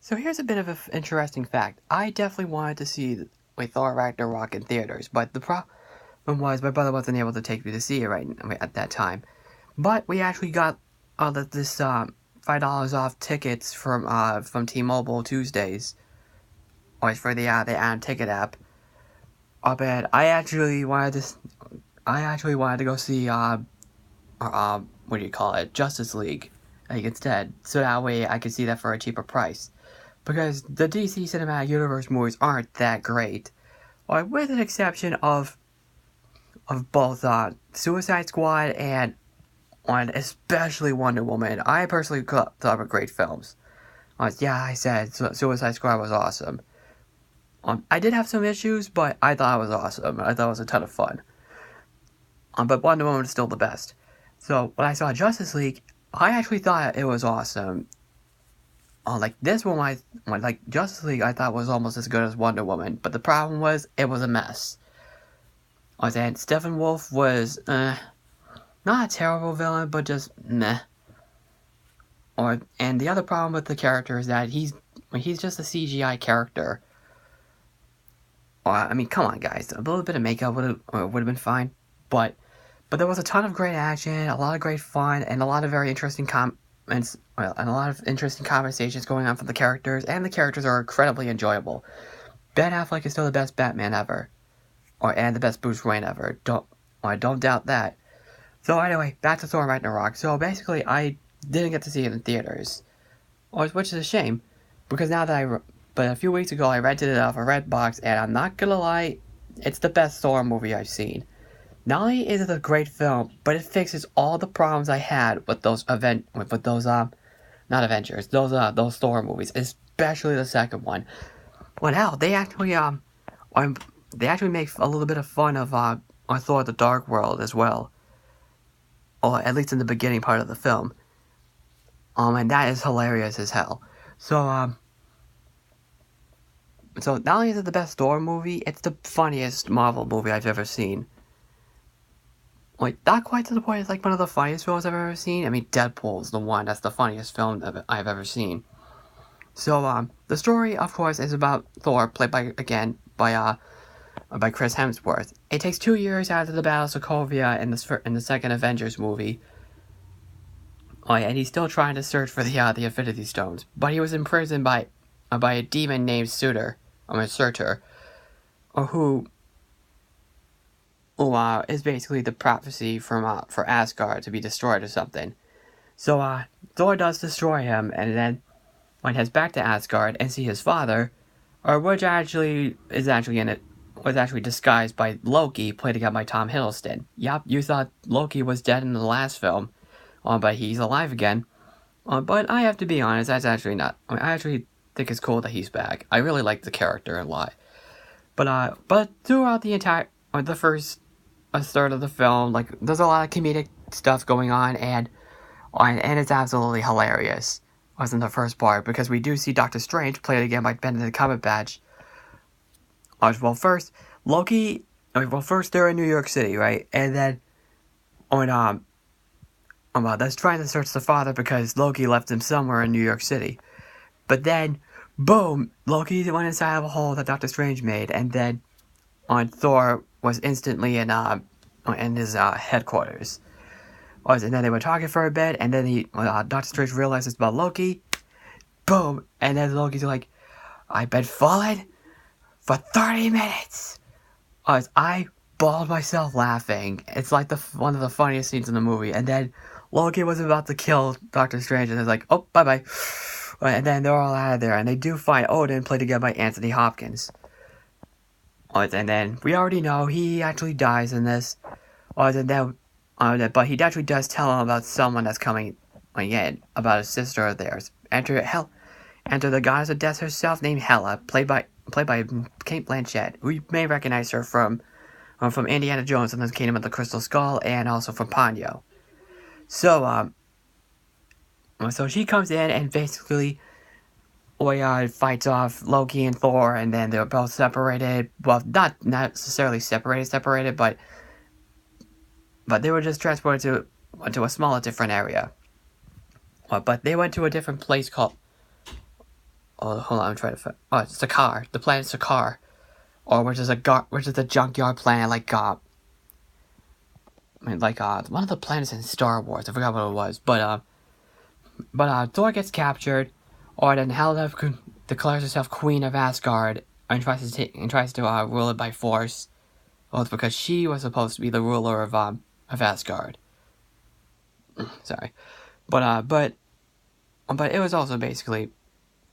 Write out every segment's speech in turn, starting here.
So here's a bit of an interesting fact. I definitely wanted to see Thor Ragnarok in theaters, but the problem was my brother wasn't able to take me to see it at that time. But we actually got this $5 off tickets from T-Mobile Tuesdays, or for the ad ticket app. And I actually wanted to go see what do you call it, Justice League, instead, so that way I could see that for a cheaper price. Because the DC Cinematic Universe movies aren't that great, with an exception of both Suicide Squad and especially Wonder Woman. I personally thought were great films. I said Suicide Squad was awesome. I did have some issues, but I thought it was awesome. I thought it was a ton of fun. But Wonder Woman is still the best. So when I saw Justice League, I actually thought it was awesome. This one, Justice League, I thought was almost as good as Wonder Woman, but the problem was it was a mess. And Steppenwolf was not a terrible villain, but just meh. And the other problem with the character is that he's just a CGI character. Come on, guys, a little bit of makeup would have been fine, but there was a ton of great action, a lot of great fun, and a lot of very interesting and a lot of interesting conversations going on for the characters, and the characters are incredibly enjoyable. Ben Affleck is still the best Batman ever, and the best Bruce Wayne ever. Don't doubt that. So anyway, back to Thor Ragnarok. So basically, I didn't get to see it in theaters, which is a shame, because but a few weeks ago I rented it off a Redbox, and I'm not gonna lie, it's the best Thor movie I've seen. Not only is it a great film, but it fixes all the problems I had with those Thor movies, especially the second one. Well, hell, they actually make a little bit of fun of Thor: The Dark World as well, or at least in the beginning part of the film. And that is hilarious as hell. So not only is it the best Thor movie, it's the funniest Marvel movie I've ever seen. Not quite to the point it's one of the funniest films I've ever seen. Deadpool's the one that's the funniest film I've ever seen. So, the story, of course, is about Thor, played by Chris Hemsworth. It takes 2 years after the Battle of Sokovia in the second Avengers movie. And he's still trying to search for the Infinity Stones. But he was imprisoned by a demon named Surtur, who is basically the prophecy for Asgard to be destroyed or something. So Thor does destroy him, and then heads back to Asgard and see his father, which was actually disguised by Loki, played again by Tom Hiddleston. Yup, you thought Loki was dead in the last film, but he's alive again. But I have to be honest, that's actually not. I actually think it's cool that he's back. I really like the character a lot. But throughout the first a third of the film, there's a lot of comedic stuff going on, and it's absolutely hilarious. Was in the first part, because we do see Doctor Strange, played again by Benedict Cumberbatch. First they're in New York City, right? And then that's trying to search the father because Loki left him somewhere in New York City. But then, boom, Loki went inside of a hole that Doctor Strange made, and then Thor was instantly in his headquarters. And then they were talking for a bit, and then Doctor Strange realizes about Loki. Boom! And then Loki's like, I've been followed for 30 minutes. I bawled myself laughing. It's one of the funniest scenes in the movie. And then Loki was about to kill Doctor Strange, and it's like, oh, bye-bye. And then they're all out of there, and they do find Odin, played again by Anthony Hopkins. And then we already know he actually dies in this. But he actually does tell him about someone that's coming again, about a sister of theirs. Enter the goddess of death herself, named Hela, played by Kate Blanchett, who you may recognize her from Indiana Jones and the Kingdom of the Crystal Skull, and also from Ponyo. So she comes in and basically fights off Loki and Thor, and then they're both separated. Well, not necessarily separated, but they were just transported to a smaller, different area. But they went to a different place called Oh, hold on, I'm trying to find. Oh, it's Sakaar. The planet Sakaar, or which is a junkyard planet one of the planets in Star Wars. I forgot what it was, but Thor gets captured, or then Hela declares herself Queen of Asgard and tries to rule it by force. Well, it's because she was supposed to be the ruler of Asgard. Sorry, but it was also basically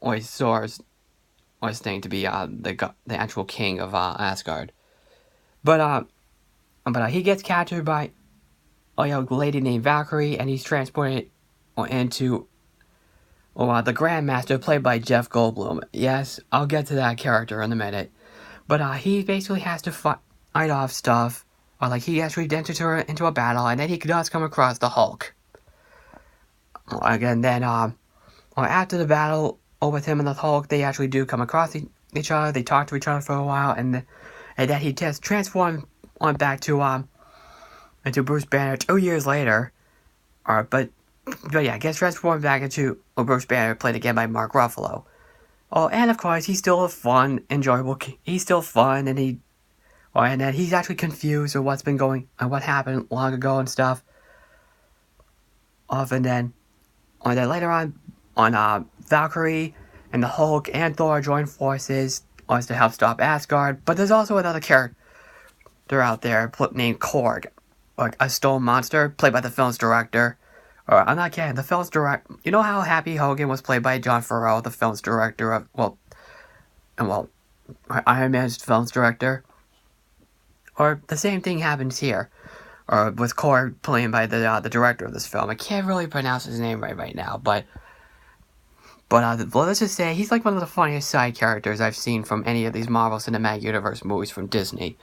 Thor's thing to be the actual king of Asgard. But he gets captured by a lady named Valkyrie, and he's transported into the Grandmaster, played by Jeff Goldblum. Yes, I'll get to that character in a minute. But he basically has to fight off stuff, or he actually enters her into a battle, and then he does come across the Hulk. Again, then after the battle with him and the Hulk, they actually do come across each other. They talk to each other for a while, and then he just transforms back to into Bruce Banner 2 years later. But yeah, gets transformed back into Bruce Banner, played again by Mark Ruffalo. Oh, and of course, he's still a fun, enjoyable. He's still fun, and then he's actually confused with what happened long ago and stuff. And then later on Valkyrie and the Hulk and Thor join forces to help stop Asgard. But there's also another character out there named Korg, a stone monster, played by the film's director. I'm not kidding. The film's director. You know how Happy Hogan was played by Jon Favreau, the film's director of Iron Man's film's director. Or the same thing happens here, or with Korg played by the director of this film. I can't really pronounce his name right now, but let's just say he's one of the funniest side characters I've seen from any of these Marvel Cinematic Universe movies from Disney.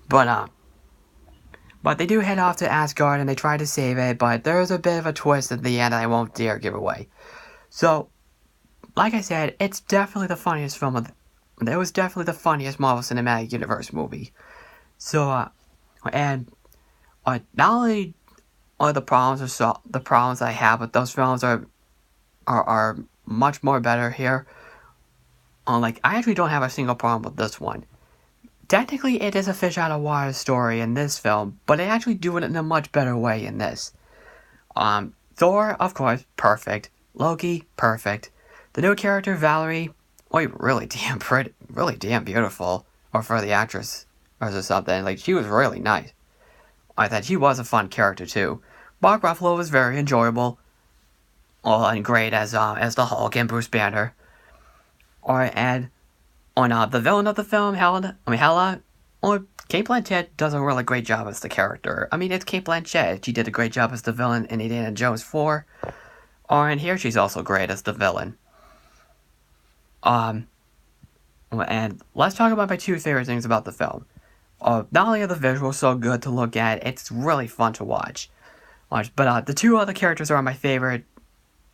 But they do head off to Asgard and they try to save it, but there's a bit of a twist at the end that I won't dare give away. So, like I said, it's definitely the funniest film it was definitely the funniest Marvel Cinematic Universe movie. So, and not only are the problems I have with those films are much more better here. I actually don't have a single problem with this one. Technically, it is a fish out of water story in this film, but they actually do it in a much better way in this. Thor, of course, perfect. Loki, perfect. The new character, Valerie, really damn pretty, really damn beautiful. Or for the actress, or something. She was really nice. I thought she was a fun character, too. Mark Ruffalo was very enjoyable. And great as the Hulk and Bruce Banner. The villain of the film, Hela, Cate Blanchett does a really great job as the character. It's Cate Blanchett. She did a great job as the villain in Indiana Jones 4. And here she's also great as the villain. And let's talk about my two favorite things about the film. Not only are the visuals so good to look at, it's really fun to watch. But the two other characters are my favorite,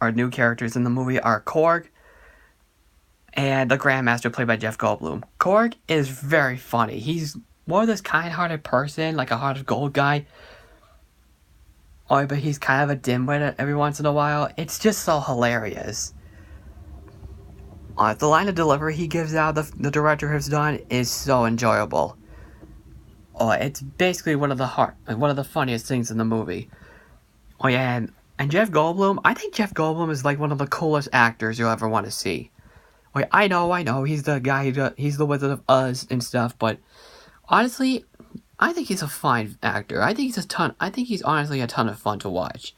or new characters in the movie, are Korg and the Grandmaster, played by Jeff Goldblum. Korg is very funny. He's more of this kind-hearted person, like a heart of gold guy. But he's kind of a dimwit every once in a while. It's just so hilarious. The line of delivery he gives out, the director has done, is so enjoyable. It's basically one of the funniest things in the movie. And Jeff Goldblum, I think Jeff Goldblum is one of the coolest actors you'll ever want to see. I know, he's the guy he's the Wizard of Oz and stuff, but honestly, I think he's a fine actor. I think he's honestly a ton of fun to watch.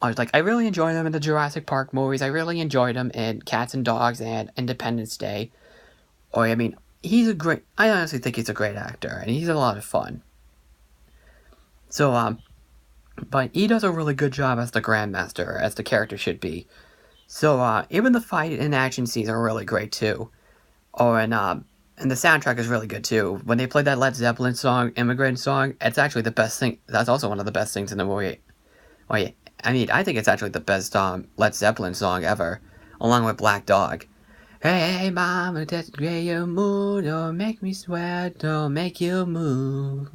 I really enjoyed him in the Jurassic Park movies. I really enjoyed him in Cats and Dogs and Independence Day. I honestly think he's a great actor, and he's a lot of fun. So, but he does a really good job as the Grandmaster, as the character should be. So, even the fight and action scenes are really great, too. And the soundtrack is really good, too. When they played that Led Zeppelin song, Immigrant Song, it's actually the best thing. That's also one of the best things in the movie. I think it's actually the best Led Zeppelin song ever, along with Black Dog. Hey, mama, that's great, you move, don't make me sweat, don't make you move.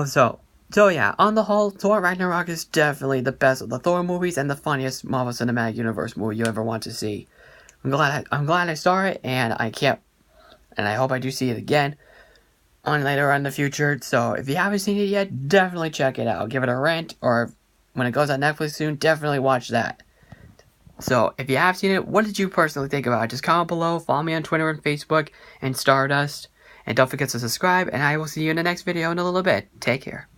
So So yeah, on the whole, Thor Ragnarok is definitely the best of the Thor movies and the funniest Marvel Cinematic Universe movie you ever want to see. I'm glad I saw it, and I hope I do see it again on later on in the future. So if you haven't seen it yet, definitely check it out. Give it a rent, or when it goes on Netflix soon, definitely watch that. So if you have seen it, what did you personally think about it? Just comment below, follow me on Twitter and Facebook, and Stardust. And don't forget to subscribe, and I will see you in the next video in a little bit. Take care.